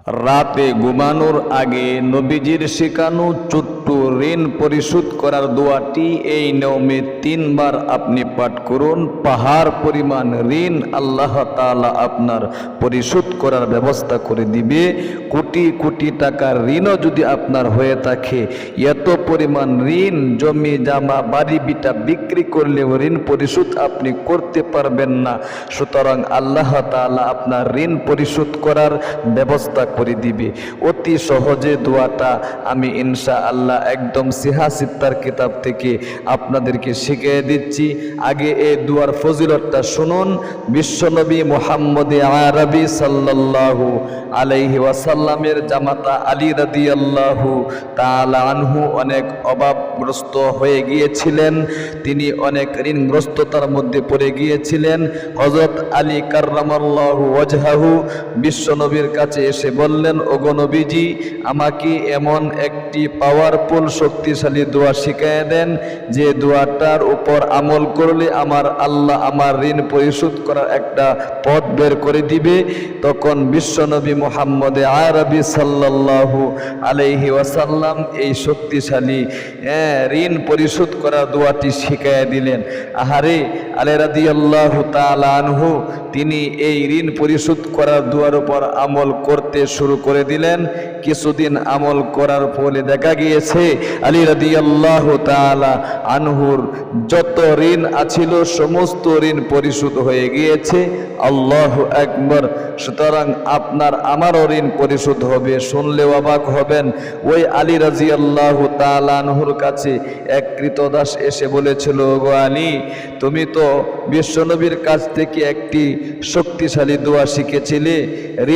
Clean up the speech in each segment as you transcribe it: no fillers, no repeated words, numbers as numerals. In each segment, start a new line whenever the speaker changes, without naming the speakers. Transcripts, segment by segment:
রাতে ঘুমানোর আগে নবীজির শেখানো ছোট্ট ঋণ পরিশোধ করার দোয়াটি এই নিয়মে 3 বার আপনি পাঠ করুন। পাহাড় পরিমাণ ঋণ আল্লাহ তাআলা আপনার পরিশোধ করার ব্যবস্থা করে দিবে। কোটি কোটি টাকার ঋণও যদি আপনার হয়ে থাকে, এত পরিমাণ ঋণ জমি জামা বাড়ি বিটা বিক্রি করলেও ঋণ পরিশোধ আপনি করতে পারবেন না। সুতরাং আল্লাহ তাআলা আপনার ঋণ পরিশোধ করার ব্যবস্থা করে দিবে। অতি সহজে দোয়াটা আমি ইনশাআল্লাহ একদম সিহা সিত্তার কিতাব থেকে আপনাদেরকে শিখিয়ে দিচ্ছি। আগে এই দোয়ার ফজিলতটা শুনুন। বিশ্বনবী মুহাম্মদ আরবি সাল্লাল্লাহু আলাইহি ওয়াসাল্লামের জামাতা আলী রাদিয়াল্লাহু তাআলা আনহু অনেক অভাবগ্রস্ত হয়ে গিয়েছিলেন। তিনি অনেক ঋণগ্রস্ততার মধ্যে পড়ে গিয়েছিলেন। হযরত আলী কাররামাল্লাহু ওয়াজহাহু বিশ্বনবীর কাছে এসে বললেন, ওগো নবীজি, আমাকে এমন একটি পাওয়ারফুল শক্তিশালী দোয়া শিখিয়ে দেন যে দোয়াটার উপর আমল করলে আমার আল্লাহ আমার ঋণ পরিশোধ করার একটা পথ বের করে দিবে। তখন বিশ্বনবী মুহাম্মদ আরবি সাল্লাল্লাহু আলাইহি ওয়াসাল্লাম এই শক্তিশালী ঋণ পরিশোধ করার দোয়াটি শিখিয়ে দিলেন। আহারে, আলী রাদিয়াল্লাহু তাআলা আনহু তিনি এই ঋণ পরিশোধ করার দোয়ার উপর আমল করতে শুরু করে দিলেন। কিছুদিন আমল করার ফলে দেখা গিয়েছে আলী রাদিয়াল্লাহু তাআলা আনহুর যত ঋণ আছিল সমস্ত ঋণ পরিশোধ হয়ে গিয়েছে। আল্লাহু আকবার। সুতরাং আপনার আমারও ঋণ পরিশোধ হবে। শুনলেও অবাক হবেন। ওই আলী রাদিয়াল্লাহু তাআলা আনহুর কাছে এক কৃতদাস এসে বলেছিল, গো আলী, তুমি তো বিশ্বনবীর কাছ থেকে একটি শক্তিশালী দোয়া শিখেছিলে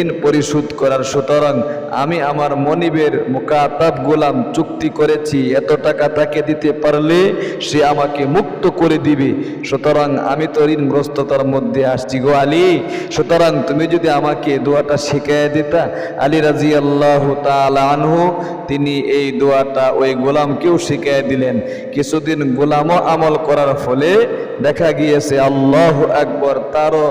ঋণ পরিশোধ করার। সুতরাং আমি আমার মনিবের মুকাতাব গোলাম চুক্তি করেছি, এত টাকা তাকে দিতে পারলে সে আমাকে মুক্ত করে দিবে। সুতরাং আমি তো ঋণগ্রস্ততার মধ্যে আসছি গো আলী। সুতরাং তুমি যদি আমাকে দোয়াটা শিখিয়ে দিতা। আলী রাদিয়াল্লাহু তাআলা আনহু তিনি এই দোয়াটা ওই গোলামকেও শিখিয়ে দিলেন। কিছুদিন গোলামও আমল করার ফলে দেখা গিয়েছে আল্লাহু আকবার, তারও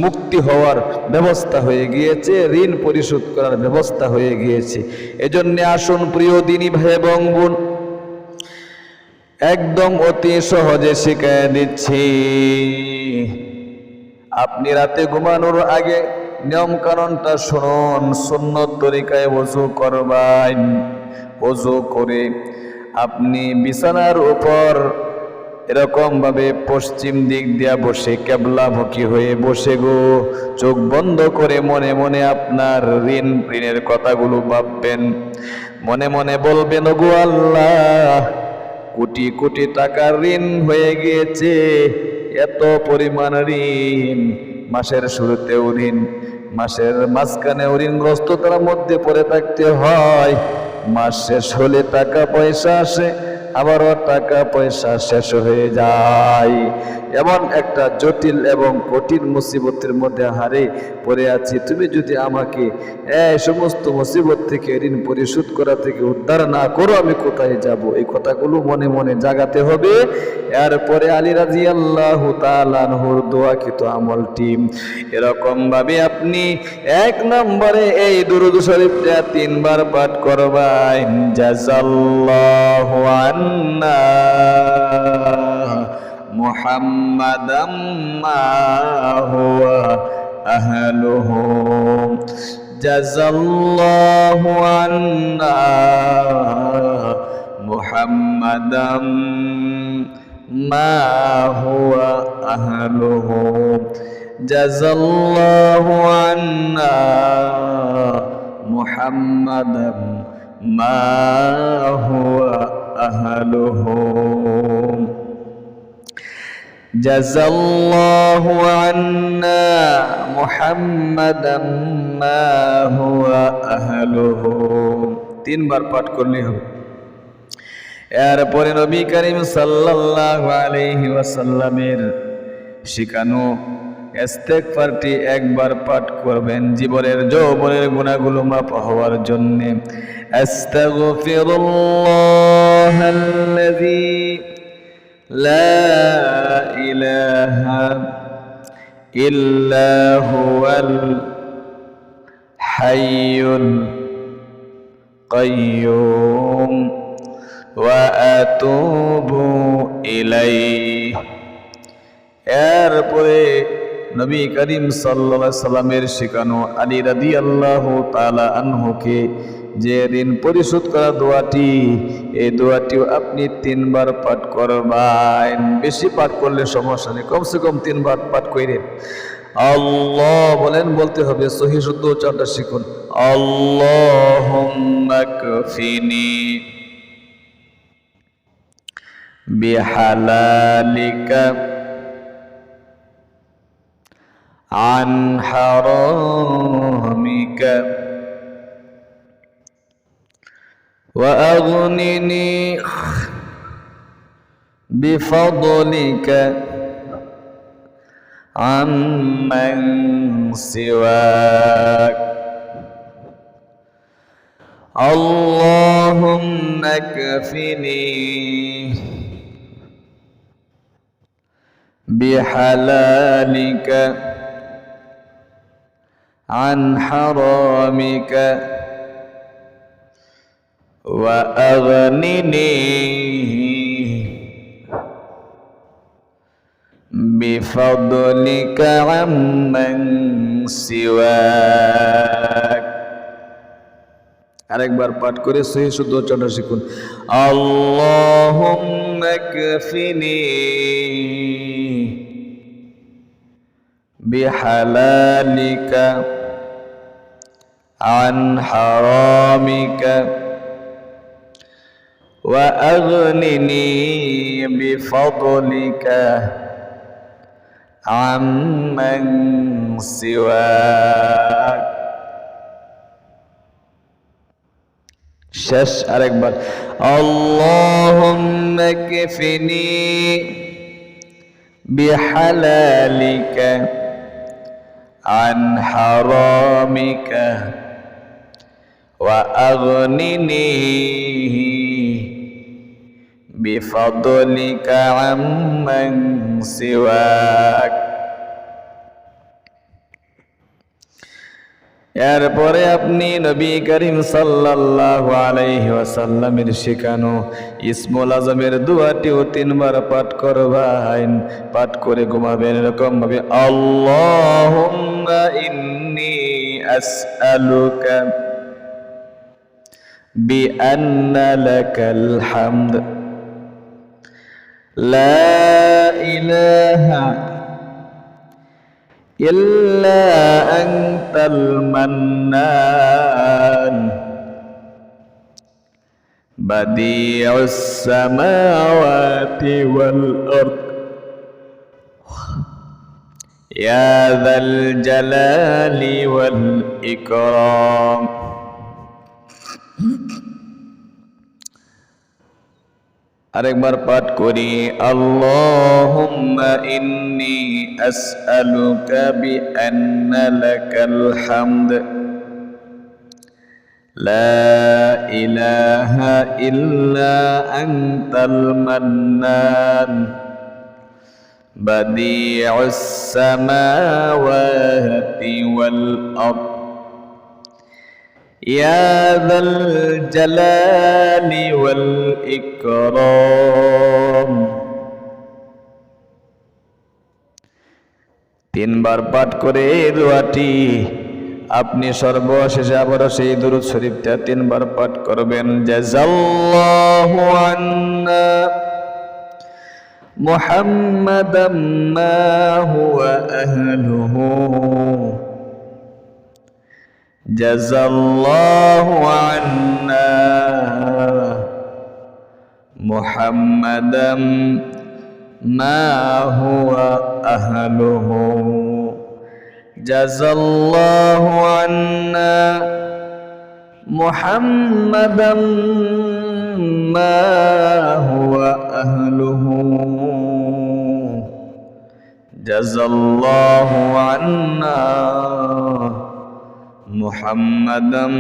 মুক্তি হওয়ার ব্যবস্থা হয়ে গিয়েছে, ঋণ পরিশোধ করার ব্যবস্থা হয়ে গিয়েছে। এজন্য আসুন প্রিয় দিনী ভাই এবং বোন, একদম অতি সহজে শিখিয়ে দিচ্ছি। আপনি রাতে ঘুমানোর আগে নিয়ম কানুনটা শুনুন। সুন্নত তরিকায় ওযু করবেন। ওযু করে আপনি বিছানার উপর এরকম ভাবে পশ্চিম দিক দিয়া বসে কেবলামুখী হয়ে বসে গো, চোখ বন্ধ করে মনে মনে আপনার ঋণের কথাগুলো ভাববেন। মনে মনে বলবেন, গো আল্লাহ, কোটি কোটি টাকার ঋণ হয়ে গিয়েছে, এত পরিমাণ ঋণ, মাসের শুরুতেও ঋণ, মাসের মাঝখানেও ঋণগ্রস্ততার মধ্যে পড়ে থাকতে হয়। মাস শেষ হলে টাকা পয়সা আসে, আবারও টাকা পয়সা শেষ হয়ে যায়। এমন একটা জটিল এবং কঠিন মুসিবতের মধ্যে হারে পড়ে আছি। তুমি যদি আমাকে এই সমস্ত মুসিবত থেকে ঋণ পরিশোধ করা থেকে উদ্ধার না করো, আমি কোথায় যাব? এই কথাগুলো মনে মনে জাগাতে হবে। এরপরে আলী রাদিয়াল্লাহু তাআলা আনহুর দোয়াকৃত আমলটি এরকম ভাবে আপনি 1 নম্বরে এই দুরূদ শরীফটা 3 বার পাঠ করবেন। জাযাল্লাহু আন্না মুহাম্মাদাম মা হুয়া আহলুহু, জাযাল্লাহু আন্না মুহাম্মাদাম মা হুয়া আহলুহু, জাযাল্লাহু আন্না মুহাম্মাদাম মা হুয়া আহলুহু, জাযাল্লাহু আন্না মুহাম্মাদাম মা হুয়া আহলুহু। 3 বার পাঠ করলেই হবে। এরপরে নবী করিম সাল্লাল্লাহু আলাইহি ওয়াসাল্লামের শিখানো ইস্তেগফারটি 1 বার পাঠ করবেন জীবনের যৌবনের গুনাহগুলো মাফ হওয়ার জন্য। আস্তাগফিরুল্লাহাল্লাযী লা ইলাহা ইল্লা হুয়াল হাইয়ুল কাইয়ুম ওয়া আতুবু ইলাইহি। এরপরে নবী করিম সাল্লাল্লাহু আলাইহি সাল্লামের শেখানো আলী রাদিয়াল্লাহু তাআলা আনহুকে যে ঋণ পরিশোধ করা দোয়াটি, এই দোয়াটিও আপনি 3 বার পাঠ করবেন। বেশি পাঠ করলে সমস্যা নেই, কমসে কম 3 বার পাঠ করেন। আল্লাহ বলেন, বলতে হবে, সহিহ শুদ্ধ উচ্চারণটা শিখুন। আল্লাহুম্মা কফিনি বিহালালিকা আন হারামিকা ওয়া আগনিনি বিফাদলিকা আম্মান সিওয়াক। আল্লাহুম্মা কফিনি বিহালালিকা আন হারামিকা ওয়া আগনিনি বিফাদলিকা আম্মান সিওয়াক। আরেকবার পাঠ করে সহিহ শুদ্ধ উচ্চারণ শিখুন। আল্লাহুম্মা কফিনি বিহালালিকা আন হারামিকা ওয়া আগনিনি বিফাদলিকা আম্মান সিওয়াক। শেষ আরেকবার। আল্লাহুম্মা কফিনি বিহালালিকা আন হারামিকা ওয়া আগনিনি বিফাদলিকা আম্মান সিওয়াক। এরপরে আপনি নবী করিম সাল্লাল্লাহু আলাইহি ওয়াসাল্লামের শেখানো ইসমুল আজমের দোয়াটিও 3 বার পাঠ করবেন। পাঠ করে ঘুমাবেন এরকম ভাবে। আল্লাহুম্মা ইন্নী আসআলুকা বিআন্না লাকাল হামদ লা ইলাহা ইল্লা আনতাল মান্নান বাদিউস সামাওয়াতি ওয়াল আরদ ইয়া যাল জালালি ওয়াল ইকরাম। আরেকবার পাঠ করি। আল্লাহুম্মা ইন্নী আসআলুকা বিআন্না লাকাল হামদ লা ইলাহা ইল্লা আনতাল মান্নান বাদিউস সামাওয়াতি ওয়াল আরদ ইয়া যাল জালালি ওয়াল ইকরাম। 3 বার পাঠ করে এই দোয়াটি আপনি সর্বশেষে আবারও সেই দুরূদ শরীফটা 3 বার পাঠ করবেন। জাযাল্লাহু আন্না মুহাম্মাদাম মা হুয়া আহলুহু জাযাল্লাহু আন্না মুহাম্মাদাম মা হুয়া আহলুহু জাযাল্লাহু আন্না মুহাম্মাদাম মা হুয়া আহলুহু জাযাল্লাহু আন্না মুহাম্মাদাম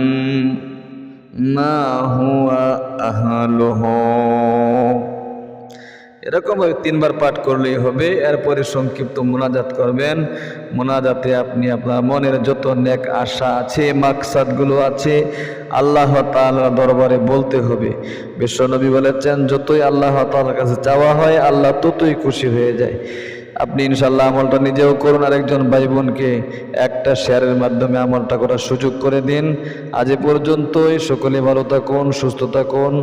মা হুয়া আহলুহু। এরকমভাবে 3 বার পাঠ করলেই হবে। এরপরে সংক্ষিপ্ত মোনাজাত করবেন। মোনাজাতে আপনি আপনার মনের যত নেক আশা আছে, মাকসাদগুলো আছে আল্লাহ তাআলার দরবারে বলতে হবে। বিশ্বনবী বলেছেন, যতই আল্লাহ তাআলার কাছে চাওয়া হয় আল্লাহ ততই খুশি হয়ে যায়। আপনি ইনশাল্লাহ আমলটা নিজেও করুন, আর একজন ভাই বোনকে একটা শেয়ারের মাধ্যমে আমলটা করার সুযোগ করে দিন। আজ এ পর্যন্তই। সকলে ভালো থাকুন, সুস্থ থাকুন,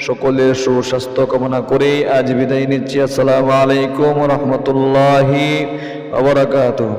সকলের সুস্বাস্থ্য কামনা করেই আজ বিদায় নিচ্ছি। আসসালামু আলাইকুম ওয়া রাহমাতুল্লাহি ওয়া বারাকাতুহু।